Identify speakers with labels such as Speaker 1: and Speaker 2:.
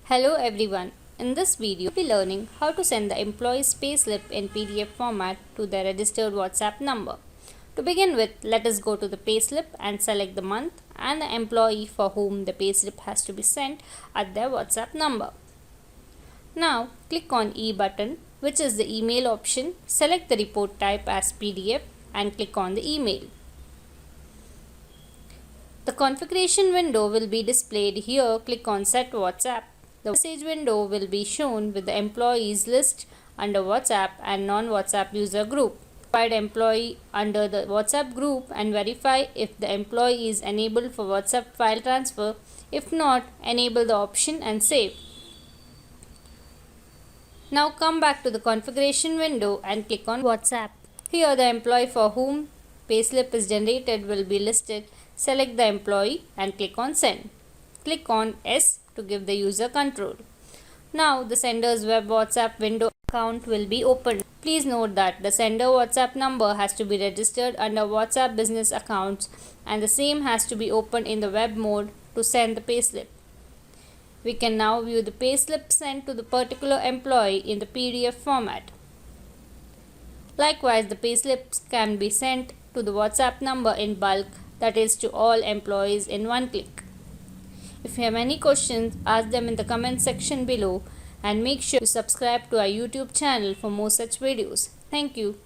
Speaker 1: Hello everyone. In this video, we'll be learning how to send the employee's payslip in PDF format to their registered WhatsApp number. To begin with, let us go to the payslip and select the month and the employee for whom the payslip has to be sent at their WhatsApp number. Now, click on E button, which is the email option. Select the report type as PDF and click on the email. The configuration window will be displayed here. Click on Set WhatsApp. The message window will be shown with the employees list under WhatsApp and non-WhatsApp user group. Provide employee under the WhatsApp group and verify if the employee is enabled for WhatsApp file transfer. If not, enable the option and save. Now come back to the configuration window and click on WhatsApp. Here the employee for whom payslip is generated will be listed. Select the employee and click on Send. Click on S to give the user control. Now the sender's web WhatsApp window account will be opened. Please note that the sender WhatsApp number has to be registered under WhatsApp business accounts and the same has to be opened in the web mode to send the payslip. We can now view the payslip sent to the particular employee in the PDF format. Likewise, the payslips can be sent to the WhatsApp number in bulk, that is to all employees in one click. If you have any questions, ask them in the comment section below and make sure to subscribe to our YouTube channel for more such videos. Thank you.